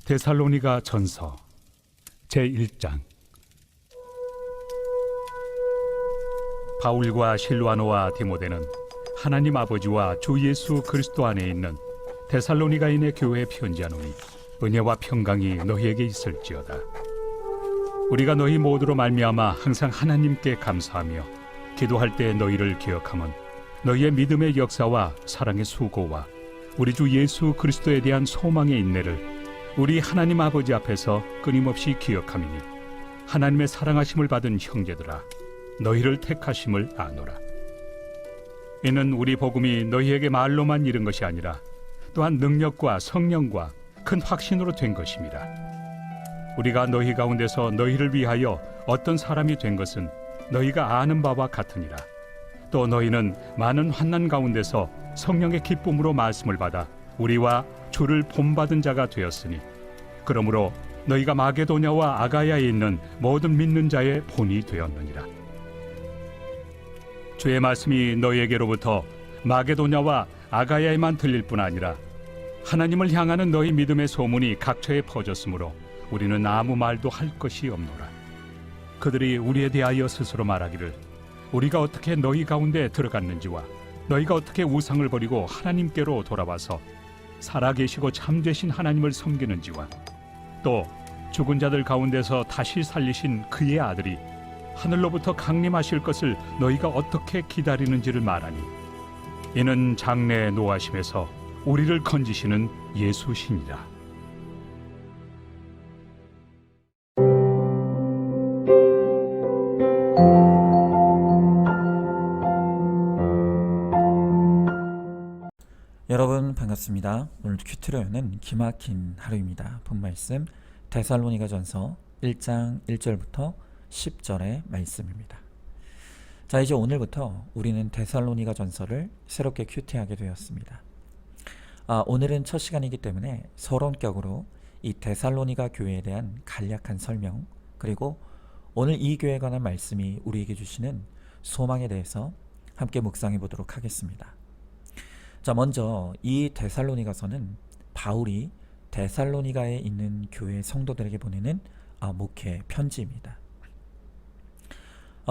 데살로니가 전서 제1장. 바울과 실와노와 디모데는 하나님 아버지와 주 예수 그리스도 안에 있는 데살로니가인의 교회에 편지하노니 은혜와 평강이 너희에게 있을지어다. 우리가 너희 모두로 말미암아 항상 하나님께 감사하며 기도할 때 너희를 기억함은 너희의 믿음의 역사와 사랑의 수고와 우리 주 예수 그리스도에 대한 소망의 인내를 우리 하나님 아버지 앞에서 끊임없이 기억함이니 하나님의 사랑하심을 받은 형제들아, 너희를 택하심을 아노라. 이는 우리 복음이 너희에게 말로만 이른 것이 아니라 또한 능력과 성령과 큰 확신으로 된 것입니다. 우리가 너희 가운데서 너희를 위하여 어떤 사람이 된 것은 너희가 아는 바와 같으니라. 또 너희는 많은 환난 가운데서 성령의 기쁨으로 말씀을 받아 우리와 주를 본받은 자가 되었으니, 그러므로 너희가 마게도냐와 아가야에 있는 모든 믿는 자의 본이 되었느니라. 주의 말씀이 너희에게로부터 마게도냐와 아가야에만 들릴 뿐 아니라 하나님을 향하는 너희 믿음의 소문이 각처에 퍼졌으므로 우리는 아무 말도 할 것이 없노라. 그들이 우리에 대하여 스스로 말하기를 우리가 어떻게 너희 가운데 들어갔는지와 너희가 어떻게 우상을 버리고 하나님께로 돌아와서 살아계시고 참되신 하나님을 섬기는지와 또 죽은 자들 가운데서 다시 살리신 그의 아들이 하늘로부터 강림하실 것을 너희가 어떻게 기다리는지를 말하니, 이는 장래의 노하심에서 우리를 건지시는 예수시니라. 여러분 반갑습니다. 오늘도 큐티로 여는 기막힌 하루입니다. 본 말씀 데살로니가 전서 1장 1절부터 10절의 말씀입니다. 자, 이제 오늘부터 우리는 데살로니가 전서를 새롭게 큐티하게 되었습니다. 오늘은 첫 시간이기 때문에 서론격으로 이 데살로니가 교회에 대한 간략한 설명, 그리고 오늘 이 교회에 관한 말씀이 우리에게 주시는 소망에 대해서 함께 묵상해 보도록 하겠습니다. 자, 먼저 이 데살로니가서는 바울이 데살로니가에 있는 교회 성도들에게 보내는 목회 편지입니다.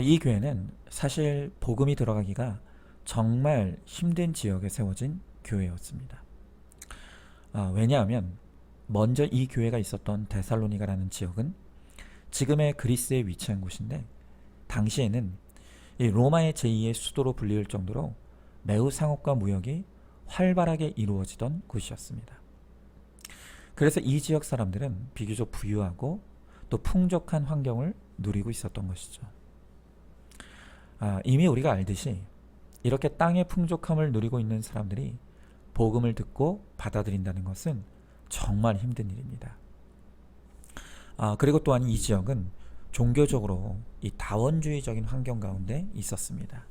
이 교회는 사실 복음이 들어가기가 정말 힘든 지역에 세워진 교회였습니다. 왜냐하면 먼저 이 교회가 있었던 데살로니가라는 지역은 지금의 그리스에 위치한 곳인데, 당시에는 이 로마의 제2의 수도로 불릴 정도로 매우 상업과 무역이 활발하게 이루어지던 곳이었습니다. 그래서 이 지역 사람들은 비교적 부유하고 또 풍족한 환경을 누리고 있었던 것이죠. 이미 우리가 알듯이 이렇게 땅의 풍족함을 누리고 있는 사람들이 복음을 듣고 받아들인다는 것은 정말 힘든 일입니다. 그리고 또한 이 지역은 종교적으로 이 다원주의적인 환경 가운데 있었습니다.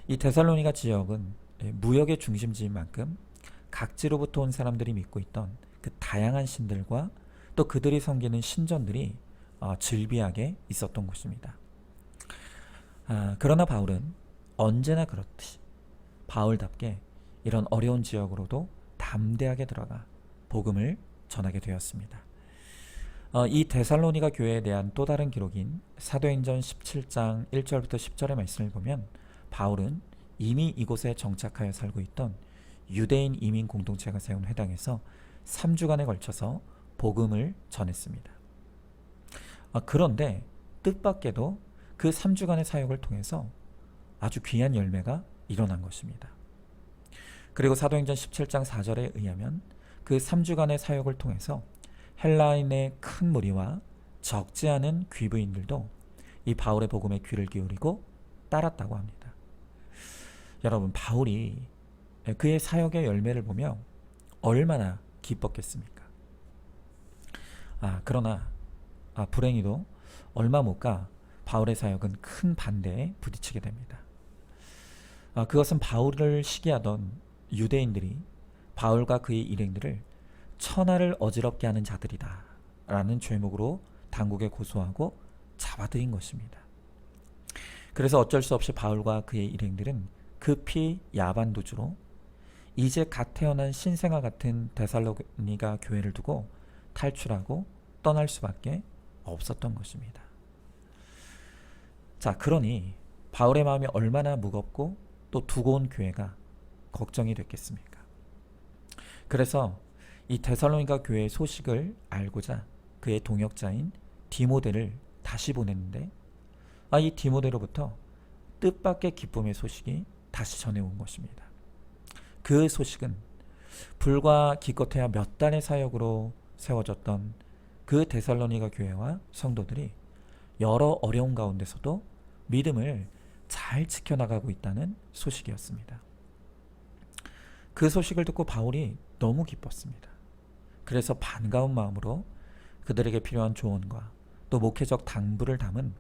이 데살로니가 지역은 무역의 중심지인 만큼 각지로부터 온 사람들이 믿고 있던 그 다양한 신들과 또 그들이 섬기는 신전들이 즐비하게 있었던 곳입니다. 그러나 바울은 언제나 그렇듯이 바울답게 이런 어려운 지역으로도 담대하게 들어가 복음을 전하게 되었습니다. 이 데살로니가 교회에 대한 또 다른 기록인 사도행전 17장 1절부터 10절의 말씀을 보면, 바울은 이미 이곳에 정착하여 살고 있던 유대인 이민 공동체가 세운 회당에서 3주간에 걸쳐서 복음을 전했습니다. 그런데 뜻밖에도 그 3주간의 사역을 통해서 아주 귀한 열매가 일어난 것입니다. 그리고 사도행전 17장 4절에 의하면 그 3주간의 사역을 통해서 헬라인의 큰 무리와 적지 않은 귀부인들도 이 바울의 복음에 귀를 기울이고 따랐다고 합니다. 여러분, 바울이 그의 사역의 열매를 보며 얼마나 기뻤겠습니까? 그러나 불행히도 얼마 못 가 바울의 사역은 큰 반대에 부딪히게 됩니다. 그것은 바울을 시기하던 유대인들이 바울과 그의 일행들을 천하를 어지럽게 하는 자들이다 라는 죄목으로 당국에 고소하고 잡아들인 것입니다. 그래서 어쩔 수 없이 바울과 그의 일행들은 급히 야반도주로 이제 갓 태어난 신생아 같은 데살로니가 교회를 두고 탈출하고 떠날 수밖에 없었던 것입니다. 자, 그러니 바울의 마음이 얼마나 무겁고 또 두고 온 교회가 걱정이 됐겠습니까? 그래서 이 데살로니가 교회의 소식을 알고자 그의 동역자인 디모데를 다시 보냈는데, 이 디모데로부터 뜻밖의 기쁨의 소식이 다시 전해온 것입니다. 그 소식은 불과 기껏해야 몇 달의 사역으로 세워졌던 그 데살로니가 교회와 성도들이 여러 어려운 가운데서도 믿음을 잘 지켜나가고 있다는 소식이었습니다. 그 소식을 듣고 바울이 너무 기뻤습니다. 그래서 반가운 마음으로 그들에게 필요한 조언과 또 목회적 당부를 담은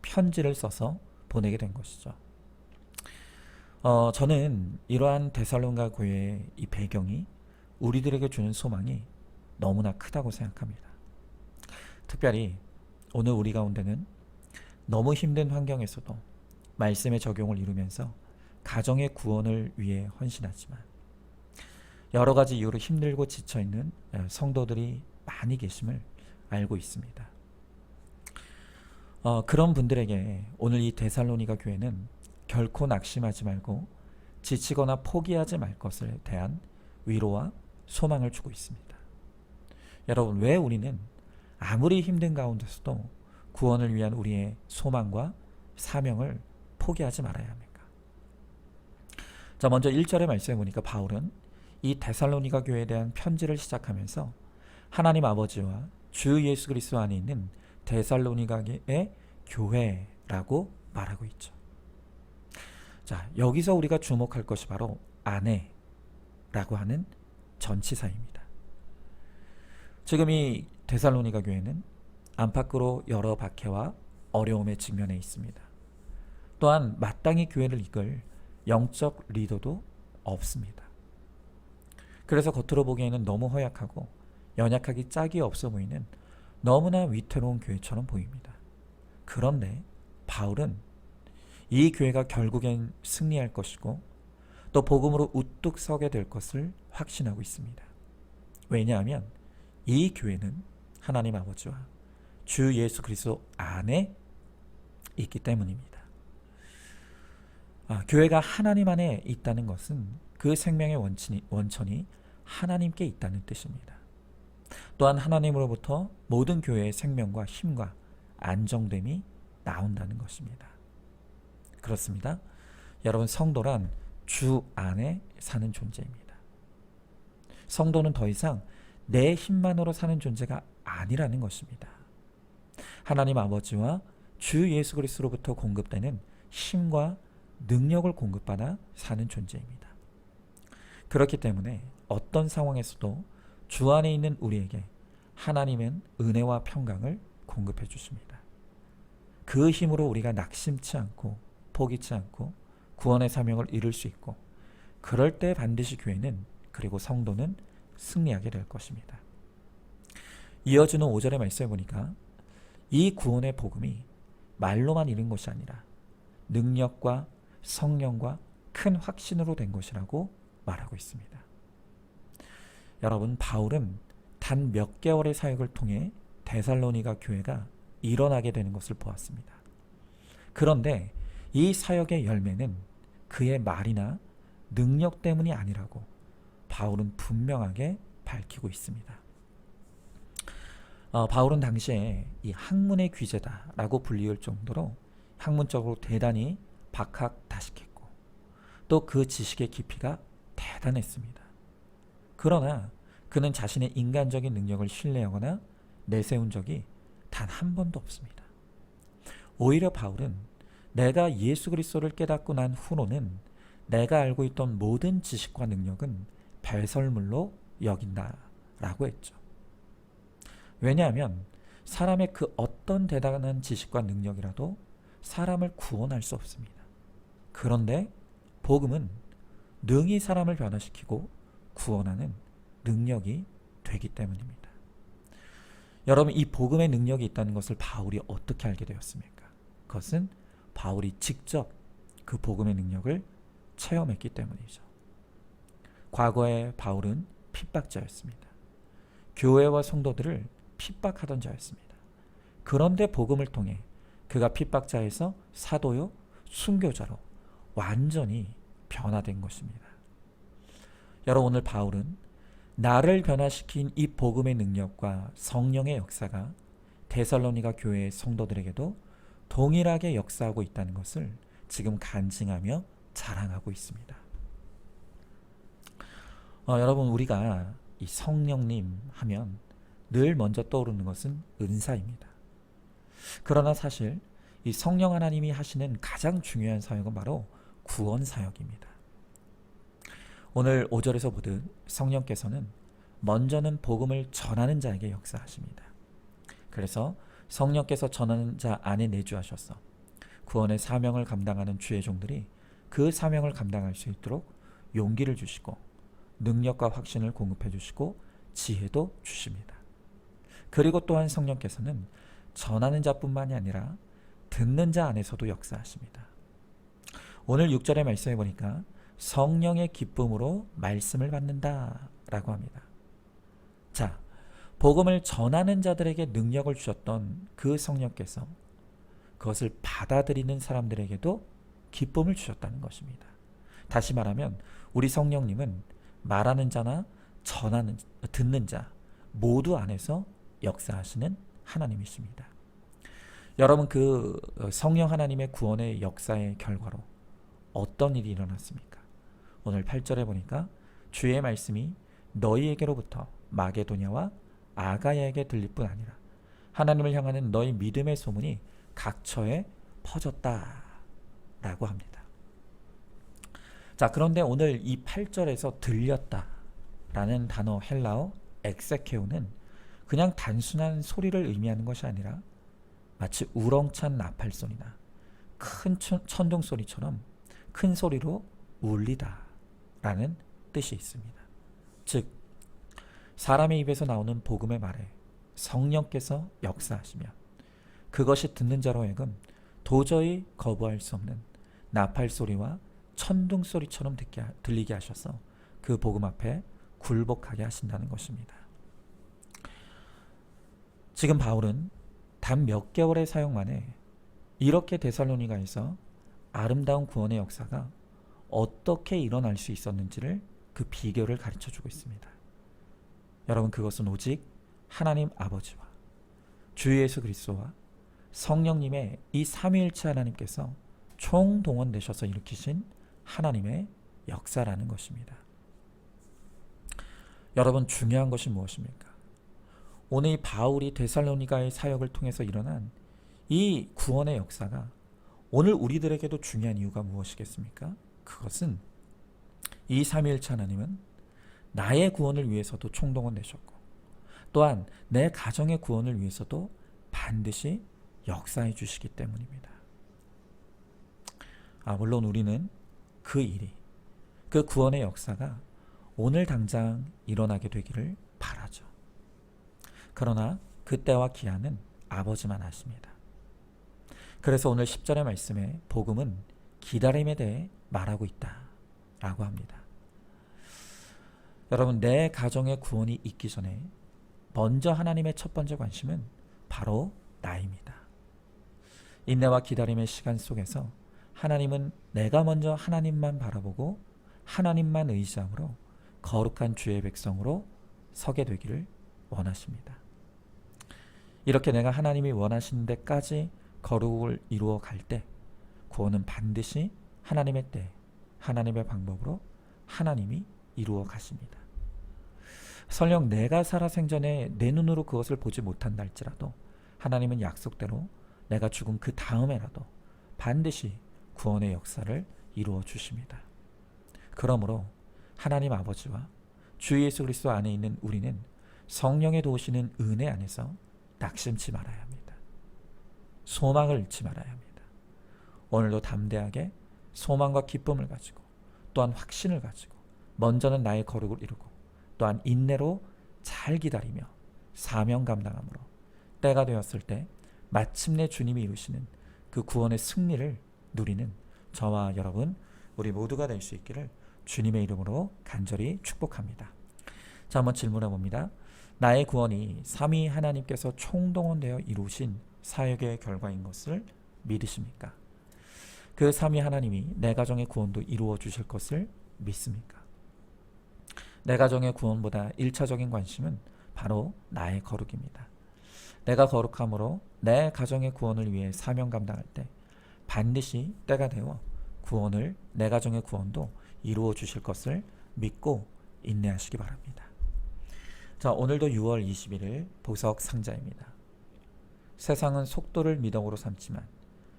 편지를 써서 보내게 된 것이죠. 저는 이러한 데살로니가 교회의 이 배경이 우리들에게 주는 소망이 너무나 크다고 생각합니다. 특별히 오늘 우리 가운데는 너무 힘든 환경에서도 말씀의 적용을 이루면서 가정의 구원을 위해 헌신하지만 여러 가지 이유로 힘들고 지쳐있는 성도들이 많이 계심을 알고 있습니다. 그런 분들에게 오늘 이 데살로니가 교회는 결코 낙심하지 말고 지치거나 포기하지 말 것을 대한 위로와 소망을 주고 있습니다. 여러분, 왜 우리는 아무리 힘든 가운데서도 구원을 위한 우리의 소망과 사명을 포기하지 말아야 합니까? 자, 먼저 1절의 말씀에 보니까 바울은 이 데살로니가 교회에 대한 편지를 시작하면서 하나님 아버지와 주 예수 그리스도 안에 있는 데살로니가의 교회라고 말하고 있죠. 자, 여기서 우리가 주목할 것이 바로 안에라고 하는 전치사입니다. 지금 이 데살로니가 교회는 안팎으로 여러 박해와 어려움에 직면해 있습니다. 또한 마땅히 교회를 이끌 영적 리더도 없습니다. 그래서 겉으로 보기에는 너무 허약하고 연약하기 짝이 없어 보이는 너무나 위태로운 교회처럼 보입니다. 그런데 바울은 이 교회가 결국엔 승리할 것이고 또 복음으로 우뚝 서게 될 것을 확신하고 있습니다. 왜냐하면 이 교회는 하나님 아버지와 주 예수 그리스도 안에 있기 때문입니다. 교회가 하나님 안에 있다는 것은 그 생명의 원천이 하나님께 있다는 뜻입니다. 또한 하나님으로부터 모든 교회의 생명과 힘과 안정됨이 나온다는 것입니다. 그렇습니다. 여러분, 성도란 주 안에 사는 존재입니다. 성도는 더 이상 내 힘만으로 사는 존재가 아니라는 것입니다. 하나님 아버지와 주 예수 그리스도로부터 공급되는 힘과 능력을 공급받아 사는 존재입니다. 그렇기 때문에 어떤 상황에서도 주 안에 있는 우리에게 하나님은 은혜와 평강을 공급해 주십니다. 그 힘으로 우리가 낙심치 않고 포기치 않고 구원의 사명을 이룰 수 있고, 그럴 때 반드시 교회는, 그리고 성도는 승리하게 될 것입니다. 이어지는 5절의 말씀에 보니까 이 구원의 복음이 말로만 이른 것이 아니라 능력과 성령과 큰 확신으로 된 것이라고 말하고 있습니다. 여러분, 바울은 단 몇 개월의 사역을 통해 데살로니가 교회가 일어나게 되는 것을 보았습니다. 그런데 이 사역의 열매는 그의 말이나 능력 때문이 아니라고 바울은 분명하게 밝히고 있습니다. 바울은 당시에 이 학문의 귀재다라고 불리울 정도로 학문적으로 대단히 박학다식했고 또 그 지식의 깊이가 대단했습니다. 그러나 그는 자신의 인간적인 능력을 신뢰하거나 내세운 적이 단 한 번도 없습니다. 오히려 바울은 내가 예수 그리스도를 깨닫고 난 후로는 내가 알고 있던 모든 지식과 능력은 배설물로 여긴다라고 했죠. 왜냐하면 사람의 그 어떤 대단한 지식과 능력이라도 사람을 구원할 수 없습니다. 그런데 복음은 능히 사람을 변화시키고 구원하는 능력이 되기 때문입니다. 여러분, 이 복음의 능력이 있다는 것을 바울이 어떻게 알게 되었습니까? 그것은 바울이 직접 그 복음의 능력을 체험했기 때문이죠. 과거에 바울은 핍박자였습니다. 교회와 성도들을 핍박하던 자였습니다. 그런데 복음을 통해 그가 핍박자에서 사도요 순교자로 완전히 변화된 것입니다. 여러분, 오늘 바울은 나를 변화시킨 이 복음의 능력과 성령의 역사가 데살로니가 교회의 성도들에게도 동일하게 역사하고 있다는 것을 지금 간증하며 자랑하고 있습니다. 여러분, 우리가 이 성령님 하면 늘 먼저 떠오르는 것은 은사입니다. 그러나 사실 이 성령 하나님이 하시는 가장 중요한 사역은 바로 구원 사역입니다. 오늘 5절에서 보듯 성령께서는 먼저는 복음을 전하는 자에게 역사하십니다. 그래서 성령께서 전하는 자 안에 내주하셔서 구원의 사명을 감당하는 주의 종들이 그 사명을 감당할 수 있도록 용기를 주시고 능력과 확신을 공급해 주시고 지혜도 주십니다. 그리고 또한 성령께서는 전하는 자뿐만이 아니라 듣는 자 안에서도 역사하십니다. 오늘 6절의 말씀해 보니까 성령의 기쁨으로 말씀을 받는다라고 합니다. 자, 복음을 전하는 자들에게 능력을 주셨던 그 성령께서 그것을 받아들이는 사람들에게도 기쁨을 주셨다는 것입니다. 다시 말하면 우리 성령님은 말하는 자나 듣는 자 모두 안에서 역사하시는 하나님이십니다. 여러분, 그 성령 하나님의 구원의 역사의 결과로 어떤 일이 일어났습니까? 오늘 8절에 보니까 주의 말씀이 너희에게로부터 마게도냐와 아가야에게 들릴 뿐 아니라 하나님을 향하는 너희 믿음의 소문이 각처에 퍼졌다라고 합니다. 자, 그런데 오늘 이 8절에서 들렸다라는 단어 헬라어 엑세케오는 그냥 단순한 소리를 의미하는 것이 아니라 마치 우렁찬 나팔 소리나 큰 천둥 소리처럼 큰 소리로 울리다라는 뜻이 있습니다. 즉, 사람의 입에서 나오는 복음의 말에 성령께서 역사하시며 그것이 듣는 자로 하여금 도저히 거부할 수 없는 나팔 소리와 천둥 소리처럼 들리게 하셔서 그 복음 앞에 굴복하게 하신다는 것입니다. 지금 바울은 단 몇 개월의 사역 만에 이렇게 데살로니가에서 아름다운 구원의 역사가 어떻게 일어날 수 있었는지를 그 비결을 가르쳐주고 있습니다. 여러분, 그것은 오직 하나님 아버지와 주 예수 그리스도와 성령님의 이 삼위일체 하나님께서 총동원되셔서 일으키신 하나님의 역사라는 것입니다. 여러분, 중요한 것이 무엇입니까? 오늘 이 바울이 데살로니가의 사역을 통해서 일어난 이 구원의 역사가 오늘 우리들에게도 중요한 이유가 무엇이겠습니까? 그것은 이 삼위일체 하나님은 나의 구원을 위해서도 총동원되셨고 또한 내 가정의 구원을 위해서도 반드시 역사해 주시기 때문입니다. 물론 우리는 그 일이, 그 구원의 역사가 오늘 당장 일어나게 되기를 바라죠. 그러나 그때와 기한은 아버지만 아십니다. 그래서 오늘 10절의 말씀에 복음은 기다림에 대해 말하고 있다라고 합니다. 여러분, 내 가정의 구원이 있기 전에 먼저 하나님의 첫 번째 관심은 바로 나입니다. 인내와 기다림의 시간 속에서 하나님은 내가 먼저 하나님만 바라보고 하나님만 의지함으로 거룩한 주의 백성으로 서게 되기를 원하십니다. 이렇게 내가 하나님이 원하시는 데까지 거룩을 이루어 갈 때 구원은 반드시 하나님의 때, 하나님의 방법으로 하나님이 이루어 가십니다. 설령 내가 살아 생전에 내 눈으로 그것을 보지 못한다 할지라도 하나님은 약속대로 내가 죽은 그 다음에라도 반드시 구원의 역사를 이루어 주십니다. 그러므로 하나님 아버지와 주 예수 그리스도 안에 있는 우리는 성령의 도우시는 은혜 안에서 낙심치 말아야 합니다. 소망을 잃지 말아야 합니다. 오늘도 담대하게 소망과 기쁨을 가지고 또한 확신을 가지고 먼저는 나의 거룩을 이루고 또한 인내로 잘 기다리며 사명 감당함으로 때가 되었을 때 마침내 주님이 이루시는 그 구원의 승리를 누리는 저와 여러분 우리 모두가 될 수 있기를 주님의 이름으로 간절히 축복합니다. 자, 한번 질문해 봅니다. 나의 구원이 삼위 하나님께서 총동원되어 이루신 사역의 결과인 것을 믿으십니까? 그 삼위 하나님이 내 가정의 구원도 이루어 주실 것을 믿습니까? 내 가정의 구원보다 1차적인 관심은 바로 나의 거룩입니다. 내가 거룩함으로 내 가정의 구원을 위해 사명 감당할 때 반드시 때가 되어 구원을, 내 가정의 구원도 이루어 주실 것을 믿고 인내하시기 바랍니다. 자, 오늘도 6월 21일 보석 상자입니다. 세상은 속도를 미덕으로 삼지만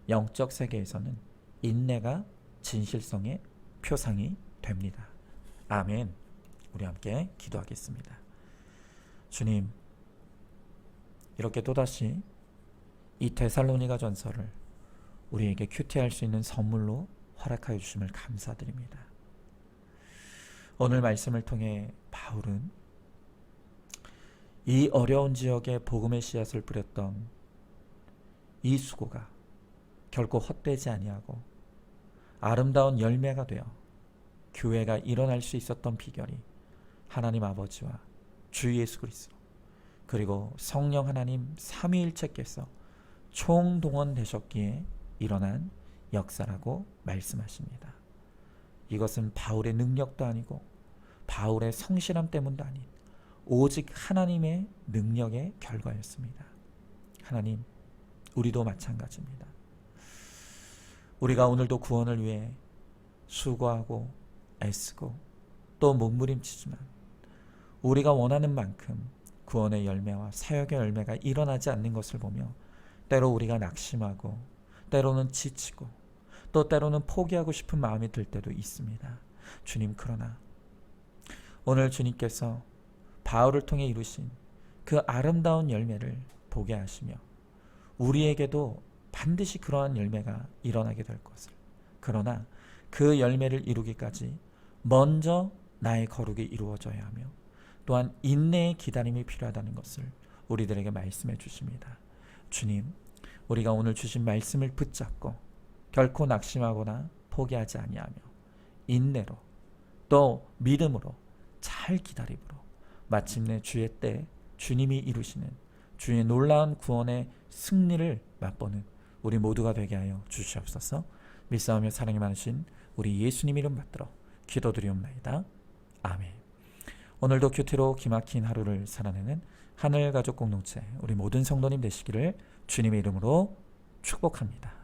영적 세계에서는 인내가 진실성의 표상이 됩니다. 아멘. 우리 함께 기도하겠습니다. 주님, 이렇게 또다시 이 데살로니가 전서를 우리에게 큐티할 수 있는 선물로 허락하여 주심을 감사드립니다. 오늘 말씀을 통해 바울은 이 어려운 지역에 복음의 씨앗을 뿌렸던 이 수고가 결코 헛되지 아니하고 아름다운 열매가 되어 교회가 일어날 수 있었던 비결이 하나님 아버지와 주 예수 그리스도 그리고 성령 하나님 삼위일체께서 총동원되셨기에 일어난 역사라고 말씀하십니다. 이것은 바울의 능력도 아니고 바울의 성실함 때문도 아닌 오직 하나님의 능력의 결과였습니다. 하나님, 우리도 마찬가지입니다. 우리가 오늘도 구원을 위해 수고하고 애쓰고 또 몸부림치지만 우리가 원하는 만큼 구원의 열매와 사역의 열매가 일어나지 않는 것을 보며 때로 우리가 낙심하고 때로는 지치고 또 때로는 포기하고 싶은 마음이 들 때도 있습니다. 주님, 그러나 오늘 주님께서 바울을 통해 이루신 그 아름다운 열매를 보게 하시며 우리에게도 반드시 그러한 열매가 일어나게 될 것을, 그러나 그 열매를 이루기까지 먼저 나의 거룩이 이루어져야 하며 또한 인내의 기다림이 필요하다는 것을 우리들에게 말씀해 주십니다. 주님, 우리가 오늘 주신 말씀을 붙잡고 결코 낙심하거나 포기하지 아니하며 인내로 또 믿음으로 잘 기다림으로 마침내 주의 때 주님이 이루시는 주의 놀라운 구원의 승리를 맛보는 우리 모두가 되게 하여 주시옵소서. 믿사오며 사랑이 많으신 우리 예수님 이름 받들어 기도드리옵나이다. 아멘. 오늘도 큐티로 기막힌 하루를 살아내는 하늘가족 공동체 우리 모든 성도님 되시기를 주님의 이름으로 축복합니다.